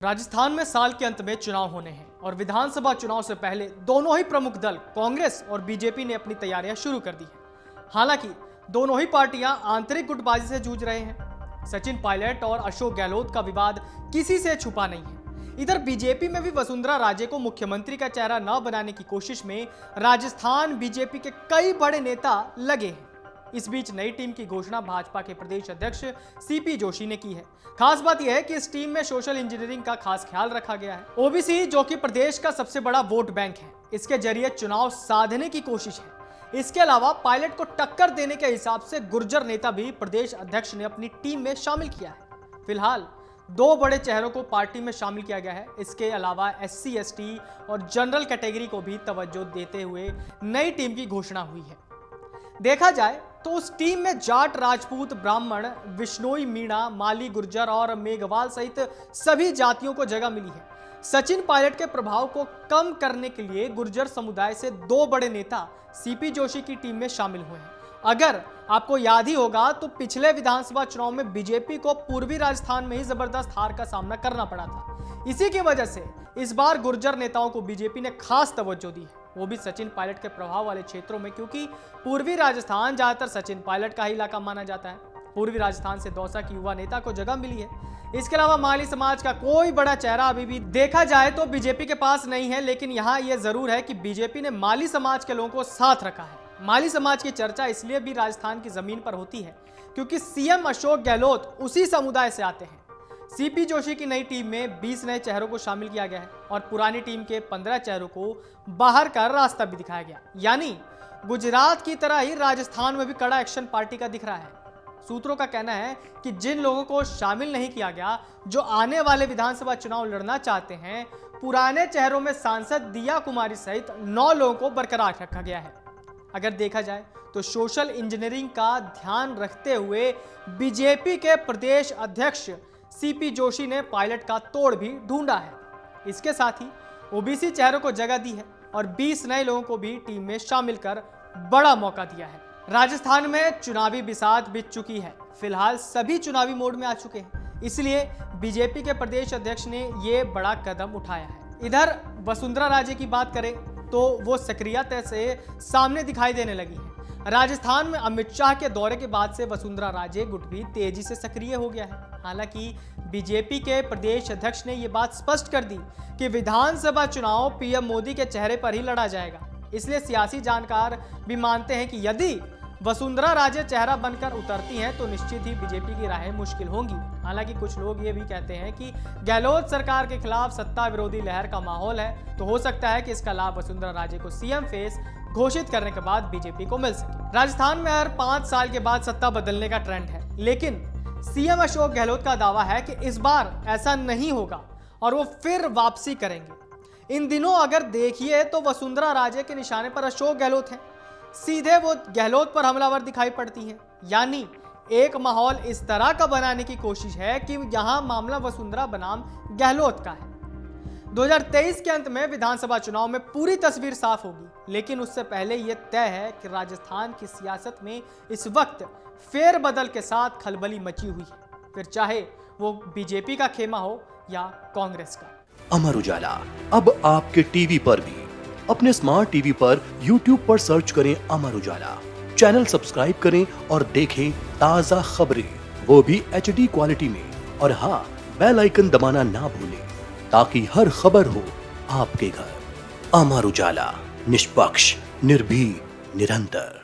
राजस्थान में साल के अंत में चुनाव होने हैं और विधानसभा चुनाव से पहले दोनों ही प्रमुख दल कांग्रेस और बीजेपी ने अपनी तैयारियां शुरू कर दी हैं। हालांकि दोनों ही पार्टियां आंतरिक गुटबाजी से जूझ रहे हैं। सचिन पायलट और अशोक गहलोत का विवाद किसी से छुपा नहीं है। इधर बीजेपी में भी वसुंधरा राजे को मुख्यमंत्री का चेहरा न बनाने की कोशिश में राजस्थान बीजेपी के कई बड़े नेता लगे हैं। इस बीच नई टीम की घोषणा भाजपा के प्रदेश अध्यक्ष सीपी जोशी ने की है। खास बात यह है कि इस टीम में सोशल इंजीनियरिंग का खास ख्याल रखा गया है। ओबीसी जो कि प्रदेश का सबसे बड़ा वोट बैंक है, इसके जरिए चुनाव साधने की कोशिश है। इसके अलावा पायलट को टक्कर देने के हिसाब से गुर्जर नेता भी प्रदेश अध्यक्ष ने अपनी टीम में शामिल किया है। फिलहाल दो बड़े चेहरों को पार्टी में शामिल किया गया है। इसके अलावा SC ST और जनरल कैटेगरी को भी तवज्जो देते हुए नई टीम की घोषणा हुई है। देखा जाए तो उस टीम में जाट, राजपूत, ब्राह्मण, विश्नोई, मीणा, माली, गुर्जर और मेघवाल सहित सभी जातियों को जगह मिली है। सचिन पायलट के प्रभाव को कम करने के लिए गुर्जर समुदाय से दो बड़े नेता सीपी जोशी की टीम में शामिल हुए हैं। अगर आपको याद ही होगा तो पिछले विधानसभा चुनाव में बीजेपी को पूर्वी राजस्थान में ही जबरदस्त हार का सामना करना पड़ा था। इसी की वजह से इस बार गुर्जर नेताओं को बीजेपी ने खास तवज्जो दी है, वो भी सचिन पायलट के प्रभाव वाले क्षेत्रों में, क्योंकि पूर्वी राजस्थान ज्यादातर सचिन पायलट का ही इलाका माना जाता है। पूर्वी राजस्थान से दौसा की युवा नेता को जगह मिली है। इसके अलावा माली समाज का कोई बड़ा चेहरा अभी भी देखा जाए तो बीजेपी के पास नहीं है, लेकिन यहाँ यह जरूर है कि बीजेपी ने माली समाज के लोगों को साथ रखा है। माली समाज की चर्चा इसलिए भी राजस्थान की जमीन पर होती है क्योंकि सीएम अशोक गहलोत उसी समुदाय से आते हैं। सीपी जोशी की नई टीम में 20 नए चेहरों को शामिल किया गया है और पुरानी टीम के 15 चेहरों को बाहर का रास्ता भी दिखाया गया। यानी गुजरात की तरह ही राजस्थान में भी कड़ा एक्शन पार्टी का दिख रहा है। सूत्रों का कहना है कि जिन लोगों को शामिल नहीं किया गया, जो आने वाले विधानसभा चुनाव लड़ना चाहते हैं, पुराने चेहरों में सांसद दिया कुमारी सहित 9 लोगों को बरकरार रखा गया है। अगर देखा जाए तो सोशल इंजीनियरिंग का ध्यान रखते हुए बीजेपी के प्रदेश अध्यक्ष सीपी जोशी ने पायलट का तोड़ भी ढूंढा है। इसके साथ ही ओबीसी चेहरों को जगह दी है और 20 नए लोगों को भी टीम में शामिल कर बड़ा मौका दिया है। राजस्थान में चुनावी बिसात बीत चुकी है। फिलहाल सभी चुनावी मोड में आ चुके हैं, इसलिए बीजेपी के प्रदेश अध्यक्ष ने यह बड़ा कदम उठाया है। इधर वसुंधरा राजे की बात करें तो वो सक्रियता से सामने दिखाई देने लगी है। राजस्थान में अमित शाह के दौरे के बाद से वसुंधरा राजे गुट भी तेजी से सक्रिय हो गया है। हालांकि बीजेपी के प्रदेश अध्यक्ष ने यह बात स्पष्ट कर दी कि विधानसभा चुनाव पीएम मोदी के चेहरे पर ही लड़ा जाएगा। इसलिए सियासी जानकार भी मानते हैं कि यदि वसुंधरा राजे चेहरा बनकर उतरती हैं तो निश्चित ही बीजेपी की राहें मुश्किल होंगी। हालांकि कुछ लोग ये भी कहते हैं कि गहलोत सरकार के खिलाफ सत्ता विरोधी लहर का माहौल है, तो हो सकता है कि इसका लाभ वसुंधरा राजे को सीएम फेस घोषित करने के बाद बीजेपी को मिल सके। राजस्थान में हर 5 साल के बाद सत्ता बदलने का ट्रेंड है, लेकिन सीएम अशोक गहलोत का दावा है कि इस बार ऐसा नहीं होगा और वो फिर वापसी करेंगे। इन दिनों अगर देखिए तो वसुंधरा राजे के निशाने पर अशोक गहलोत हैं, सीधे वो गहलोत पर हमलावर दिखाई पड़ती हैं। यानी एक माहौल इस तरह का बनाने की कोशिश है कि यहां मामला वसुंधरा बनाम गहलोत का है। 2023 के अंत में विधानसभा चुनाव में पूरी तस्वीर साफ होगी, लेकिन उससे पहले यह तय है कि राजस्थान की सियासत में इस वक्त फेरबदल के साथ खलबली मची हुई है, फिर चाहे वो बीजेपी का खेमा हो या कांग्रेस का। अमर उजाला अब आपके टीवी पर भी। अपने स्मार्ट टीवी पर YouTube पर सर्च करें अमर उजाला, चैनल सब्सक्राइब करें और देखें ताजा खबरें, वो भी HD क्वालिटी में। और हाँ, बेल आइकन दबाना ना भूलें ताकि हर खबर हो आपके घर। अमर उजाला, निष्पक्ष, निर्भीक, निरंतर।